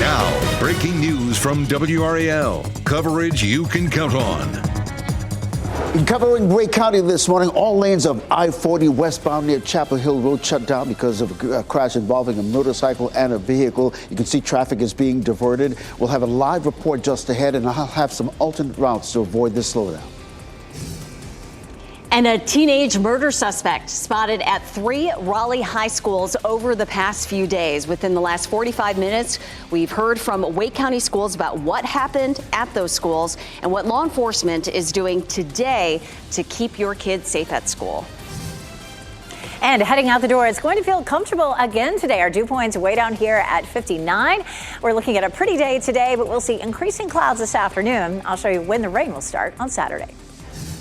Now, breaking news from WRAL. Coverage you can count on. Covering Wake County this morning, all lanes of I-40 westbound near Chapel Hill Road shut down because of a crash involving a motorcycle and a vehicle. You can see traffic is being diverted. We'll have a live report just ahead, and I'll have some alternate routes to avoid this slowdown. And a teenage murder suspect spotted at 3 Raleigh high schools over the past few days. Within the last 45 minutes, we've heard from Wake County schools about what happened at those schools and what law enforcement is doing today to keep your kids safe at school. And heading out the door, it's going to feel comfortable again today. Our dew point's way down here at 59. We're looking at a pretty day today, but we'll see increasing clouds this afternoon. I'll show you when the rain will start on Saturday.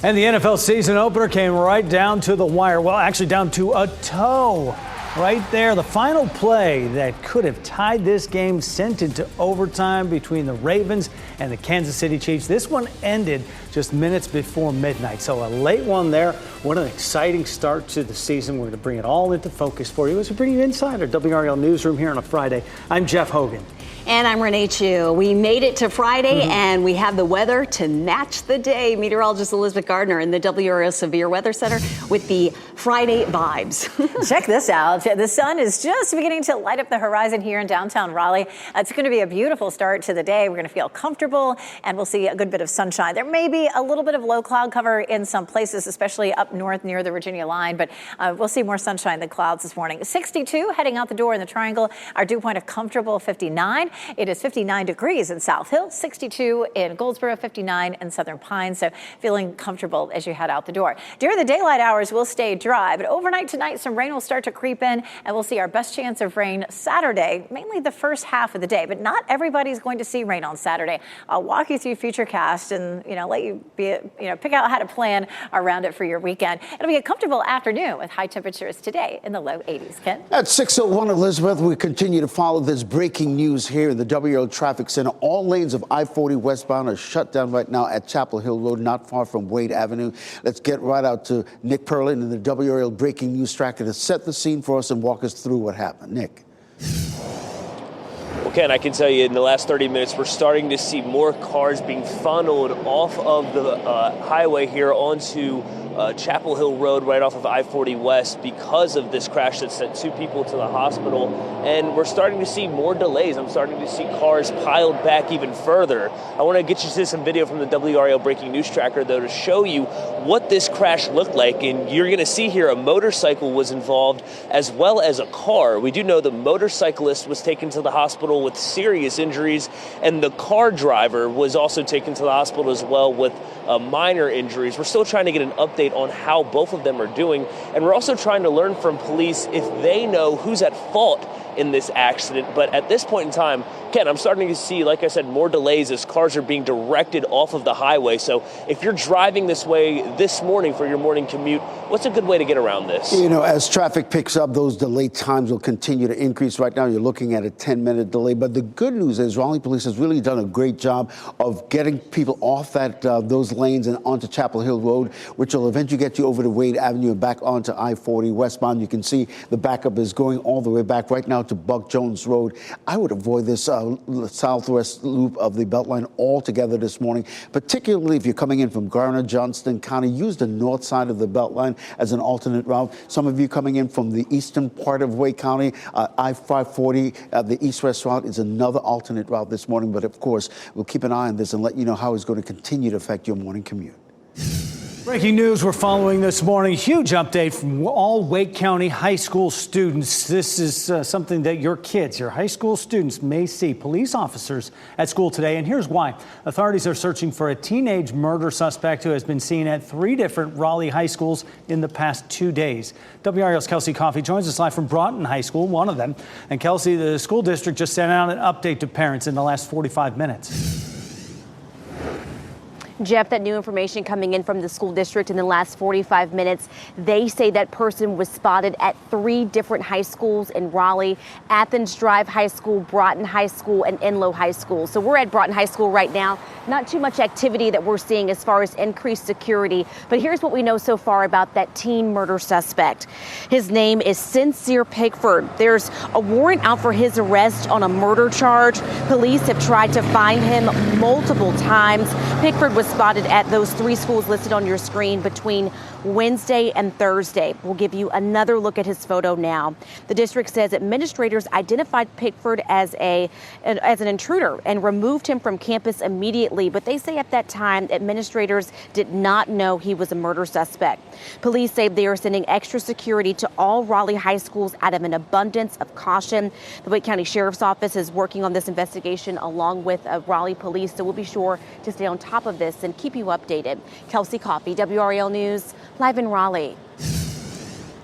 And the NFL season opener came right down to the wire. Well, actually down to a toe. Right there, the final play that could have tied this game sent into overtime between the Ravens and the Kansas City Chiefs. This one ended just minutes before midnight. So a late one there. What an exciting start to the season. We're going to bring it all into focus for you as we bring you inside our WRAL newsroom here on a Friday. I'm Jeff Hogan. And I'm Renee Chu. We made it to Friday, and we have the weather to match the day. Meteorologist Elizabeth Gardner in the WRAL Severe Weather Center with the Friday vibes. Check this out. The sun is just beginning to light up the horizon here in downtown Raleigh. It's going to be a beautiful start to the day. We're going to feel comfortable, and we'll see a good bit of sunshine. There may be a little bit of low cloud cover in some places, especially up north near the Virginia line, but we'll see more sunshine than clouds this morning. 62 heading out the door in the Triangle. Our dew point a comfortable 59. It is 59 degrees in South Hill, 62 in Goldsboro, 59 in Southern Pines. So feeling comfortable as you head out the door. During the daylight hours, we'll stay dry, but overnight tonight, some rain will start to creep in, and we'll see our best chance of rain Saturday, mainly the first half of the day. But not everybody's going to see rain on Saturday. I'll walk you through Futurecast and let you pick out how to plan around it for your weekend. It'll be a comfortable afternoon with high temperatures today in the low 80s. Ken? At 6:01, Elizabeth, we continue to follow this breaking news here in the WRAL Traffic Center. All lanes of I-40 westbound are shut down right now at Chapel Hill Road, not far from Wade Avenue. Let's get right out to Nick Perlin in the WRAL Breaking News Tracker to set the scene for us and walk us through what happened. Nick. Ken, I can tell you in the last 30 minutes, we're starting to see more cars being funneled off of the highway here onto Chapel Hill Road right off of I-40 West because of this crash that sent 2 people to the hospital. And we're starting to see more delays. I'm starting to see cars piled back even further. I want to get you to some video from the WRAL Breaking News Tracker, though, to show you what this crash looked like. And you're going to see here a motorcycle was involved as well as a car. We do know the motorcyclist was taken to the hospital with serious injuries, and the car driver was also taken to the hospital as well with minor injuries. We're still trying to get an update on how both of them are doing, and we're also trying to learn from police if they know who's at fault in this accident. But at this point in time, Ken, I'm starting to see, like I said, more delays as cars are being directed off of the highway. So if you're driving this way this morning for your morning commute, what's a good way to get around this? As traffic picks up, those delay times will continue to increase. Right now, you're looking at a 10-minute delay. But the good news is Raleigh Police has really done a great job of getting people off those lanes and onto Chapel Hill Road, which will eventually get you over to Wade Avenue and back onto I-40 westbound. You can see the backup is going all the way back right now to Buck Jones Road. I would avoid this southwest loop of the Beltline altogether this morning, particularly if you're coming in from Garner, Johnston County. Use the north side of the Beltline as an alternate route. Some of you coming in from the eastern part of Wake County, I-540, the east-west route is another alternate route this morning. But of course, we'll keep an eye on this and let you know how it's going to continue to affect your morning commute. Breaking news we're following this morning. Huge update from all Wake County high school students. This is something that your kids, your high school students, may see police officers at school today. And here's why. Authorities are searching for a teenage murder suspect who has been seen at 3 different Raleigh high schools in the past 2 days. WRAL's Kelsey Coffey joins us live from Broughton High School, one of them. And Kelsey, the school district just sent out an update to parents in the last 45 minutes. Jeff, that new information coming in from the school district in the last 45 minutes. They say that person was spotted at 3 different high schools in Raleigh: Athens Drive High School, Broughton High School, and Enloe High School. So we're at Broughton High School right now. Not too much activity that we're seeing as far as increased security. But here's what we know so far about that teen murder suspect. His name is Sincere Pickford. There's a warrant out for his arrest on a murder charge. Police have tried to find him multiple times. Pickford was spotted at those 3 schools listed on your screen between Wednesday and Thursday. We'll give you another look at his photo now. The district says administrators identified Pickford as an intruder and removed him from campus immediately, but they say at that time administrators did not know he was a murder suspect. Police say they are sending extra security to all Raleigh high schools out of an abundance of caution. The Wake County Sheriff's Office is working on this investigation along with Raleigh Police, so we'll be sure to stay on top of this and keep you updated. Kelsey Coffey, WRAL News, live in Raleigh.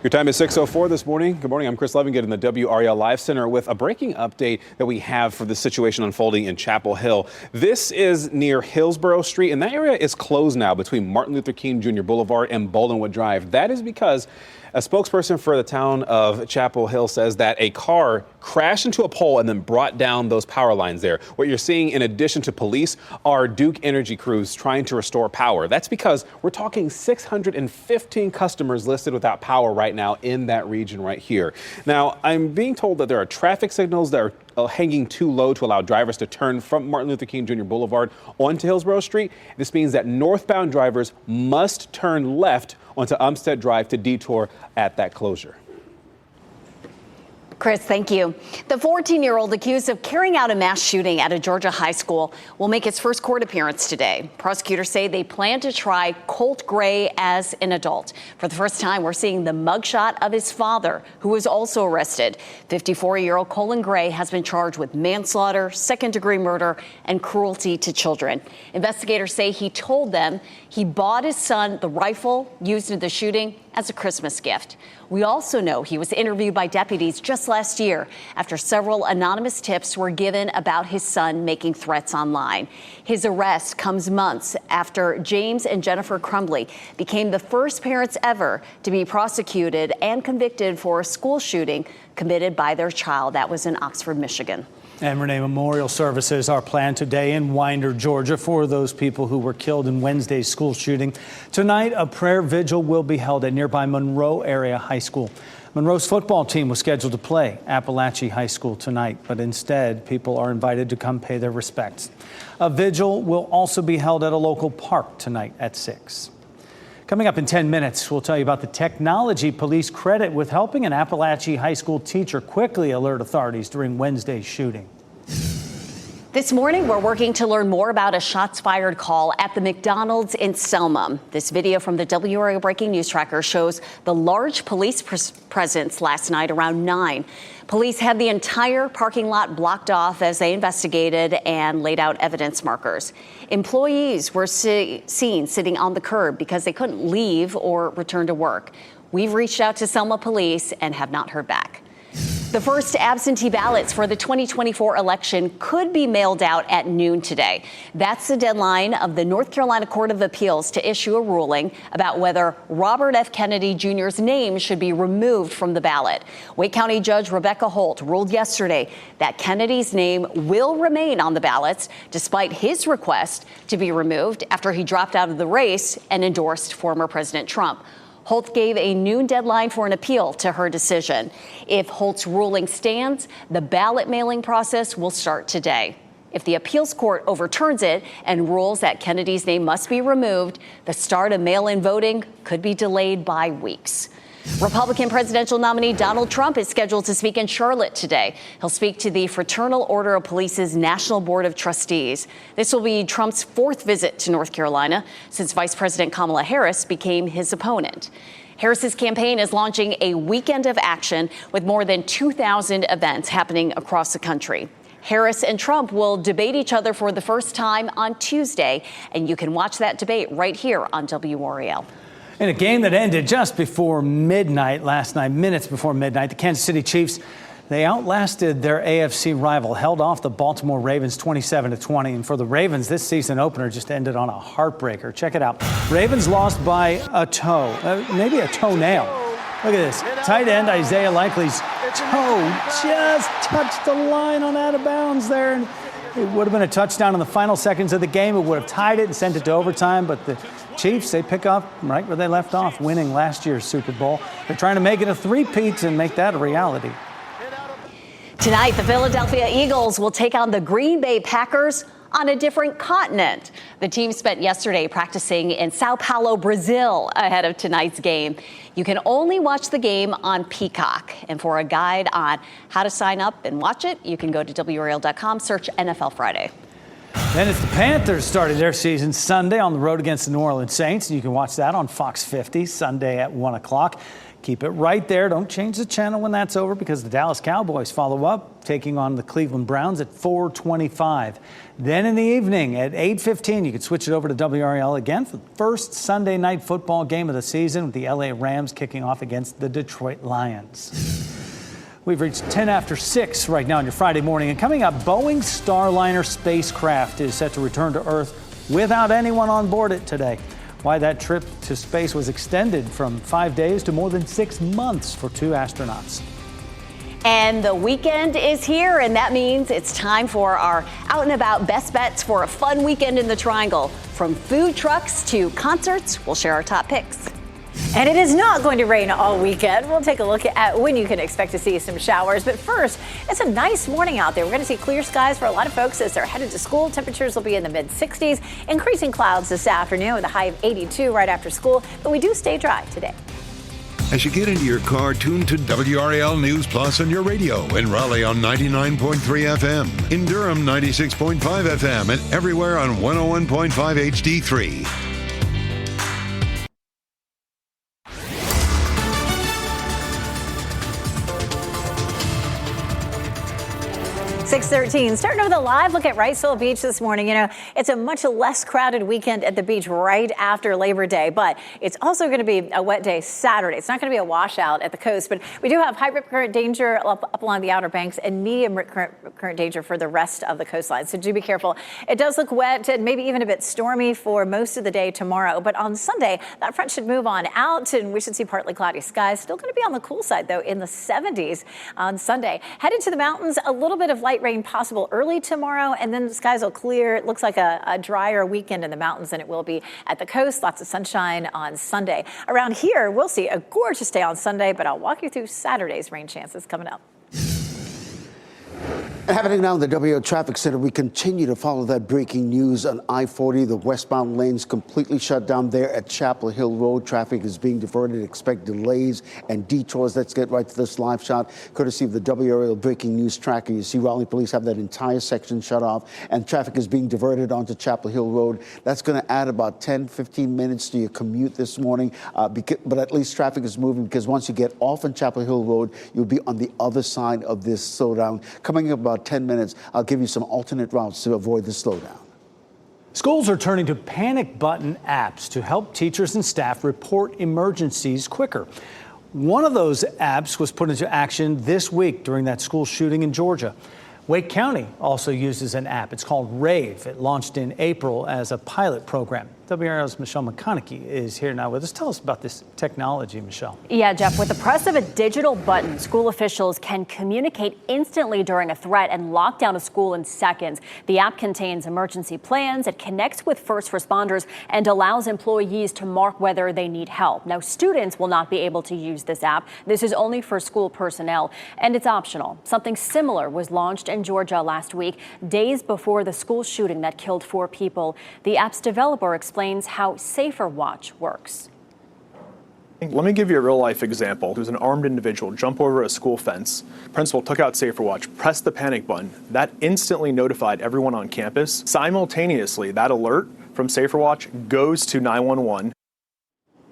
Your time is 6:04 this morning. Good morning. I'm Chris Leviнгett in the WRAL Live Center with a breaking update that we have for the situation unfolding in Chapel Hill. This is near Hillsborough Street, and that area is closed now between Martin Luther King Jr. Boulevard and Baldwinwood Drive. That is because a spokesperson for the town of Chapel Hill says that a car crashed into a pole and then brought down those power lines there. What you're seeing, in addition to police, are Duke Energy crews trying to restore power. That's because we're talking 615 customers listed without power right now in that region right here. Now, I'm being told that there are traffic signals that are hanging too low to allow drivers to turn from Martin Luther King Jr. Boulevard onto Hillsborough Street. This means that northbound drivers must turn left onto Umstead Drive to detour at that closure. Chris, thank you. The 14-year-old accused of carrying out a mass shooting at a Georgia high school will make his first court appearance today. Prosecutors say they plan to try Colt Gray as an adult. For the first time, we're seeing the mugshot of his father, who was also arrested. 54-year-old Colin Gray has been charged with manslaughter, second-degree murder, and cruelty to children. Investigators say he told them he bought his son the rifle used in the shooting as a Christmas gift. We also know he was interviewed by deputies just last year after several anonymous tips were given about his son making threats online. His arrest comes months after James and Jennifer Crumbly became the first parents ever to be prosecuted and convicted for a school shooting committed by their child. That was in Oxford, Michigan. And Renee, memorial services are planned today in Winder, Georgia, for those people who were killed in Wednesday's school shooting. Tonight, a prayer vigil will be held at nearby Monroe Area High School. Monroe's football team was scheduled to play Appalachia High School tonight, but instead, people are invited to come pay their respects. A vigil will also be held at a local park tonight at 6. Coming up in 10 minutes, we'll tell you about the technology police credit with helping an Appalachia High School teacher quickly alert authorities during Wednesday's shooting. This morning, we're working to learn more about a shots fired call at the McDonald's in Selma. This video from the WRAL Breaking News Tracker shows the large police presence last night around 9. Police had the entire parking lot blocked off as they investigated and laid out evidence markers. Employees were seen sitting on the curb because they couldn't leave or return to work. We've reached out to Selma police and have not heard back. The first absentee ballots for the 2024 election could be mailed out at noon today. That's the deadline of the North Carolina Court of Appeals to issue a ruling about whether Robert F. Kennedy Jr.'s name should be removed from the ballot. Wake County Judge Rebecca Holt ruled yesterday that Kennedy's name will remain on the ballots despite his request to be removed after he dropped out of the race and endorsed former President Trump. Holt gave a noon deadline for an appeal to her decision. If Holt's ruling stands, the ballot mailing process will start today. If the appeals court overturns it and rules that Kennedy's name must be removed, the start of mail-in voting could be delayed by weeks. Republican presidential nominee Donald Trump is scheduled to speak in Charlotte today. He'll speak to the Fraternal Order of Police's National Board of Trustees. This will be Trump's 4th visit to North Carolina since Vice President Kamala Harris became his opponent. Harris's campaign is launching a weekend of action with more than 2,000 events happening across the country. Harris and Trump will debate each other for the first time on Tuesday, and you can watch that debate right here on WRAL. In a game that ended just before midnight last night, minutes before midnight, the Kansas City Chiefs They outlasted their AFC rival, held off the Baltimore Ravens 27-20. And for the Ravens, this season opener just ended on a heartbreaker. Check it out. Ravens lost by a toe, maybe a toenail. Look at this. Tight end Isaiah Likely's toe just touched the line on out of bounds there. And it would have been a touchdown in the final seconds of the game. It would have tied it and sent it to overtime. But the Chiefs, they pick up right where they left off, winning last year's Super Bowl. They're trying to make it a three-peat and make that a reality. Tonight, the Philadelphia Eagles will take on the Green Bay Packers on a different continent. The team spent yesterday practicing in Sao Paulo, Brazil, ahead of tonight's game. You can only watch the game on Peacock. And for a guide on how to sign up and watch it, you can go to WRAL.com, search NFL Friday. Then it's the Panthers starting their season Sunday on the road against the New Orleans Saints. You can watch that on Fox 50 Sunday at 1 o'clock. Keep it right there. Don't change the channel when that's over because the Dallas Cowboys follow up, taking on the Cleveland Browns at 4:25. Then in the evening at 8:15, you can switch it over to WRAL again for the first Sunday night football game of the season with the LA Rams kicking off against the Detroit Lions. We've reached 10 after 6 right now on your Friday morning. And coming up, Boeing Starliner spacecraft is set to return to Earth without anyone on board it today. Why that trip to space was extended from 5 days to more than 6 months for 2 astronauts. And the weekend is here, and that means it's time for our out and about best bets for a fun weekend in the Triangle. From food trucks to concerts, we'll share our top picks. And it is not going to rain all weekend. We'll take a look at when you can expect to see some showers. But first, it's a nice morning out there. We're going to see clear skies for a lot of folks as they're headed to school. Temperatures will be in the mid-60s. Increasing clouds this afternoon with a high of 82 right after school. But we do stay dry today. As you get into your car, tune to WRAL News Plus on your radio. In Raleigh on 99.3 FM. In Durham, 96.5 FM. And everywhere on 101.5 HD3. 6:13. Starting with a live look at Wrightsville Beach this morning. You know, it's a much less crowded weekend at the beach right after Labor Day, but it's also going to be a wet day Saturday. It's not going to be a washout at the coast, but we do have high rip current danger up along the outer banks and medium rip current danger for the rest of the coastline. So do be careful. It does look wet and maybe even a bit stormy for most of the day tomorrow, but on Sunday, that front should move on out and we should see partly cloudy skies. Still going to be on the cool side, though, in the 70s on Sunday. Headed to the mountains, a little bit of light rain possible early tomorrow, and then the skies will clear. It looks like a drier weekend in the mountains than it will be at the coast. Lots of sunshine on Sunday. Around here, we'll see a gorgeous day on Sunday, but I'll walk you through Saturday's rain chances coming up. Happening now in the WO Traffic Center, we continue to follow that breaking news on I-40. The westbound lanes completely shut down there at Chapel Hill Road. Traffic is being diverted. Expect delays and detours. Let's get right to this live shot, courtesy of the WRAL breaking news tracker. You see Raleigh police have that entire section shut off, and traffic is being diverted onto Chapel Hill Road. That's going to add about 10, 15 minutes to your commute this morning, but at least traffic is moving because once you get off on Chapel Hill Road, you'll be on the other side of this slowdown. Coming up about 10 minutes, I'll give you some alternate routes to avoid the slowdown. Schools are turning to panic button apps to help teachers and staff report emergencies quicker. One of those apps was put into action this week during that school shooting in Georgia. Wake County also uses an app. It's called RAVE. It launched in April as a pilot program. WRAL's Michelle McConaughey is here now with us. Tell us about this technology, Michelle. Yeah, Jeff, with the press of a digital button, school officials can communicate instantly during a threat and lock down a school in seconds. The app contains emergency plans. It connects with first responders and allows employees to mark whether they need help. Now, students will not be able to use this app. This is only for school personnel, and it's optional. Something similar was launched in Georgia last week, days before the school shooting that killed 4 people. The app's developer explains how Safer Watch works. Let me give you a real-life example. There was an armed individual jump over a school fence. Principal took out Safer Watch, pressed the panic button. That instantly notified everyone on campus. Simultaneously, that alert from Safer Watch goes to 911.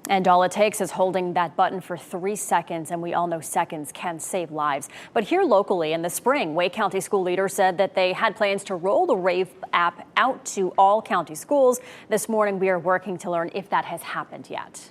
And all it takes is holding that button for 3 seconds, and we all know seconds can save lives. But here locally in the spring, Wake County school leaders said that they had plans to roll the RAVE app out to all county schools. This morning, we are working to learn if that has happened yet.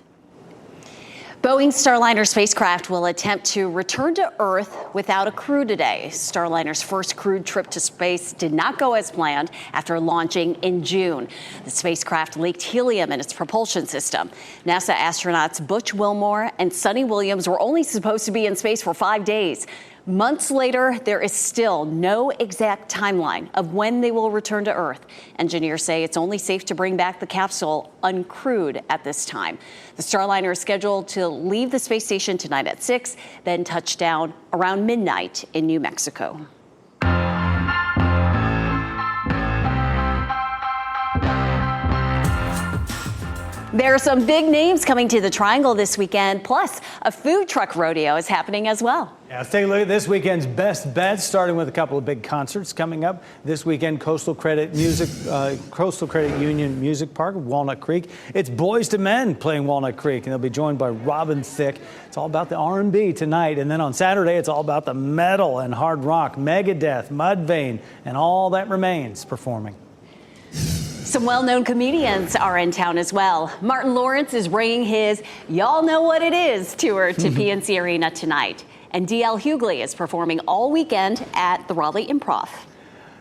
Boeing's Starliner spacecraft will attempt to return to Earth without a crew today. Starliner's first crewed trip to space did not go as planned after launching in June. The spacecraft leaked helium in its propulsion system. NASA astronauts Butch Wilmore and Sonny Williams were only supposed to be in space for 5 days. Months later, there is still no exact timeline of when they will return to Earth. Engineers say it's only safe to bring back the capsule uncrewed at this time. The Starliner is scheduled to leave the space station tonight at 6, then touch down around midnight in New Mexico. There are some big names coming to the Triangle this weekend, plus a food truck rodeo is happening as well. Yeah, let's take a look at this weekend's best bets, starting with a couple of big concerts coming up this weekend. Coastal Credit Union Music Park, Walnut Creek. It's Boys to Men playing Walnut Creek, and they'll be joined by Robin Thicke. It's all about the R&B tonight, and then on Saturday, it's all about the metal and hard rock. Megadeth, Mudvayne, and All That Remains performing. Some well-known comedians are in town as well. Martin Lawrence is bringing his Y'all Know What It Is tour to PNC Arena tonight. And D.L. Hughley is performing all weekend at the Raleigh Improv.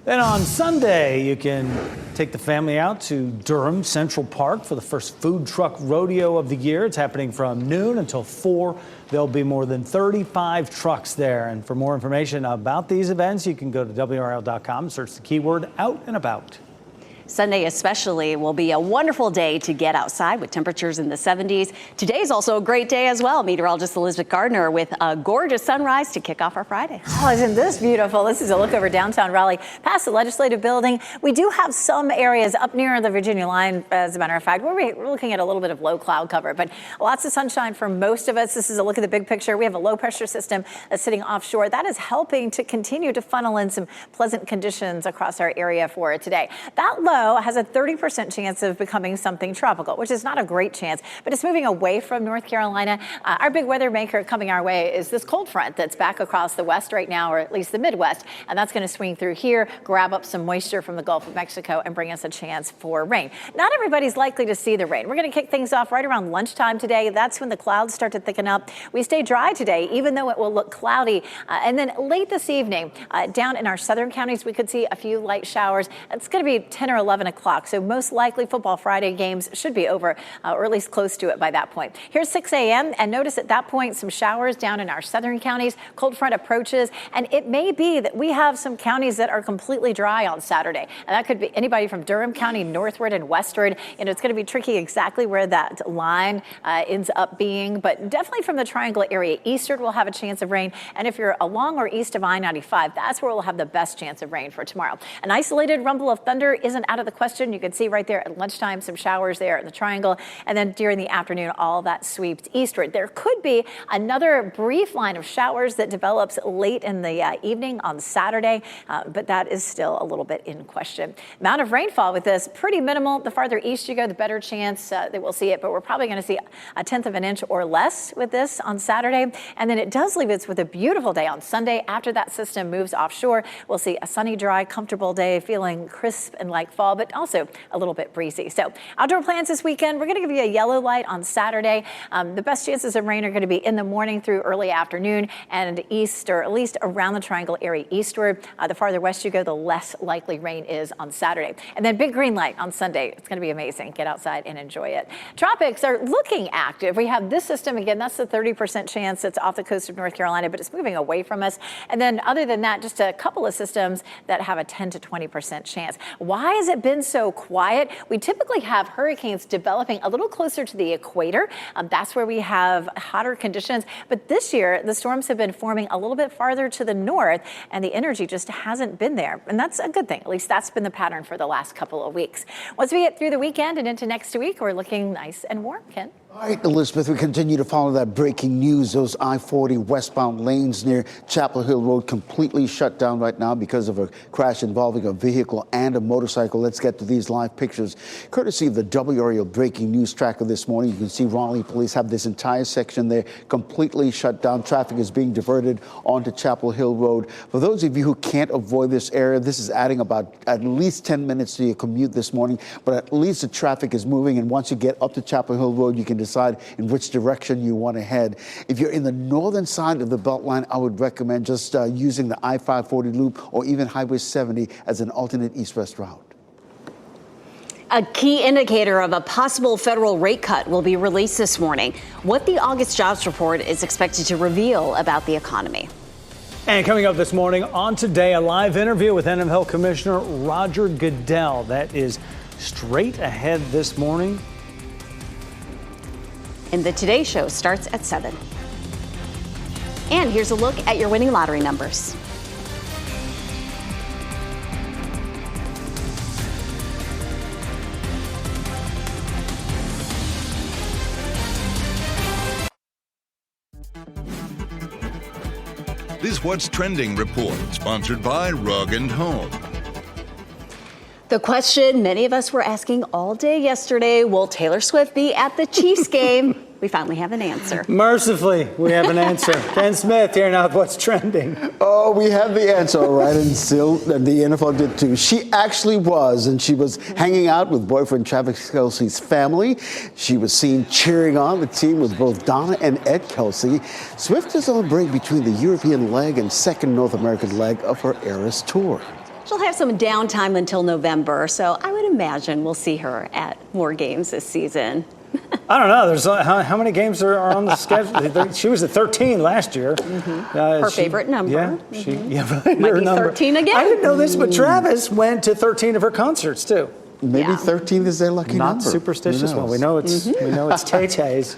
Then on Sunday, you can take the family out to Durham Central Park for the first food truck rodeo of the year. It's happening from noon until 4. There'll be more than 35 trucks there. And for more information about these events, you can go to WRAL.com and search the keyword Out and About. Sunday especially will be a wonderful day to get outside with temperatures in the 70s. Today's also a great day as well. Meteorologist Elizabeth Gardner with a gorgeous sunrise to kick off our Friday. Oh, isn't this beautiful? This is a look over downtown Raleigh past the Legislative Building. We do have some areas up near the Virginia line, as a matter of fact, where we're looking at a little bit of low cloud cover, but lots of sunshine for most of us. This is a look at the big picture. We have a low pressure system that's sitting offshore. That is helping to continue to funnel in some pleasant conditions across our area for today. That low has a 30% chance of becoming something tropical, which is not a great chance, but it's moving away from North Carolina. Our big weather maker coming our way is this cold front that's back across the west right now, or at least the Midwest, and that's going to swing through here, grab up some moisture from the Gulf of Mexico, and bring us a chance for rain. Not everybody's likely to see the rain. We're going to kick things off right around lunchtime today. That's when the clouds start to thicken up. We stay dry today, even though it will look cloudy. And then late this evening, down in our southern counties, we could see a few light showers. It's going to be 10 or 11 o'clock. So most likely Football Friday games should be over, or at least close to it by that point. Here's 6 a.m. and notice at that point some showers down in our southern counties. Cold front approaches, and it may be that we have some counties that are completely dry on Saturday. And that could be anybody from Durham County northward and westward. You know, it's going to be tricky exactly where that line ends up being, but definitely from the Triangle area eastward we'll have a chance of rain. And if you're along or east of I-95, that's where we'll have the best chance of rain for tomorrow. An isolated rumble of thunder isn't out of the question. You can see right there at lunchtime some showers there in the Triangle, and then during the afternoon all that sweeps eastward. There could be another brief line of showers that develops late in the evening on Saturday, but that is still a little bit in question. Amount of rainfall with this pretty minimal. The farther east you go, the better chance that we'll see it, but we're probably going to see 1/10 of an inch or less with this on Saturday, and then it does leave us with a beautiful day on Sunday. After that system moves offshore, we'll see a sunny, dry, comfortable day, feeling crisp and like fall, but also a little bit breezy. So outdoor plans this weekend, we're going to give you a yellow light on Saturday. The best chances of rain are going to be in the morning through early afternoon and east, or at least around the Triangle area eastward. The farther west you go, the less likely rain is on Saturday. And then big green light on Sunday. It's going to be amazing. Get outside and enjoy it. Tropics are looking active. We have this system again. That's the 30% chance. It's off the coast of North Carolina, but it's moving away from us. And then other than that, just a couple of systems that have a 10 to 20% chance. Why has it been so quiet? We typically have hurricanes developing a little closer to the equator. That's where we have hotter conditions. But this year, the storms have been forming a little bit farther to the north, and the energy just hasn't been there. And that's a good thing. At least that's been the pattern for the last couple of weeks. Once we get through the weekend and into next week, we're looking nice and warm, Ken. All right, Elizabeth, we continue to follow that breaking news. Those I-40 westbound lanes near Chapel Hill Road completely shut down right now because of a crash involving a vehicle and a motorcycle. Let's get to these live pictures. Courtesy of the WRAL breaking news tracker this morning, you can see Raleigh police have this entire section there completely shut down. Traffic is being diverted onto Chapel Hill Road. For those of you who can't avoid this area, this is adding about at least 10 minutes to your commute this morning, but at least the traffic is moving. And once you get up to Chapel Hill Road, you can decide in which direction you want to head. If you're in the northern side of the Beltline, I would recommend just using the I-540 loop or even Highway 70 as an alternate east-west route. A key indicator of a possible federal rate cut will be released this morning. What the August jobs report is expected to reveal about the economy. And coming up this morning on Today, a live interview with NFL Commissioner Roger Goodell. That is straight ahead this morning. And the Today Show starts at 7. And here's a look at your winning lottery numbers. This What's Trending report, sponsored by Rug & Home. The question many of us were asking all day yesterday, will Taylor Swift be at the Chiefs game? We finally have an answer. Mercifully, we have an answer. Ken Smith here now with What's Trending. Oh, we have the answer, all right, and still the NFL did too. She actually was, and she was hanging out with boyfriend Travis Kelce's family. She was seen cheering on the team with both Donna and Ed Kelce. Swift is on a break between the European leg and second North American leg of her Eras tour. She'll have some downtime until November, so I would imagine we'll see her at more games this season. I don't know. There's how many games are on the schedule? She was at 13 last year. Her favorite number. Yeah, Might her be number. 13 again. I didn't know this, but Travis went to 13 of her concerts too. Maybe 13 is their lucky number. Not superstitious one. We know it's Tay-Tay's.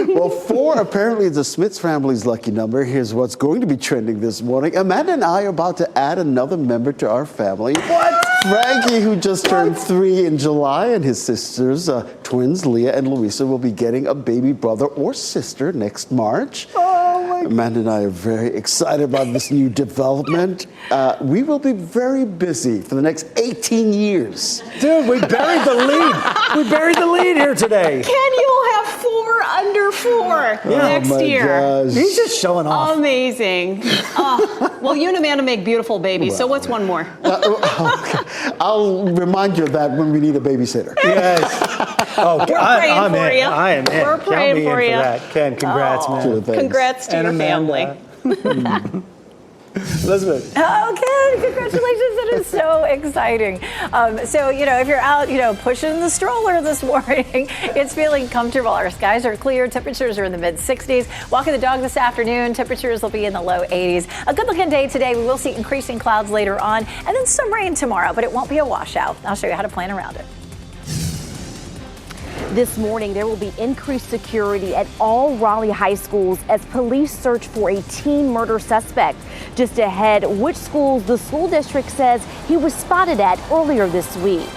Well, 4 apparently is the Smiths family's lucky number. Here's what's going to be trending this morning. Amanda and I are about to add another member to our family. What? Frankie, who just turned 3 in July, and his sisters, twins Leah and Louisa, will be getting a baby brother or sister next March. Oh my God. Amanda and I are very excited about this new development. We will be very busy for the next 18 years. Dude, we buried the lead. We buried the lead here today. Ken, you will have 4 under 4 next year. Gosh. He's just showing off. Amazing. Well, you and Amanda make beautiful babies, so what's one more? Okay. I'll remind you of that when we need a babysitter. Yes. Oh, We're praying for you. I am in. We're praying Count me for in you. for that. Ken, congrats, man. Sure, thanks. Congrats to And your Amanda. family. Elizabeth. Oh, Ken, congratulations. That is so exciting. So, if you're out, pushing the stroller this morning, it's feeling comfortable. Our skies are clear. Temperatures are in the mid-60s. Walking the dog this afternoon, temperatures will be in the low 80s. A good-looking day today. We will see increasing clouds later on, and then some rain tomorrow, but it won't be a washout. I'll show you how to plan around it. This morning, there will be increased security at all Raleigh high schools as police search for a teen murder suspect. Just ahead, which schools the school district says he was spotted at earlier this week.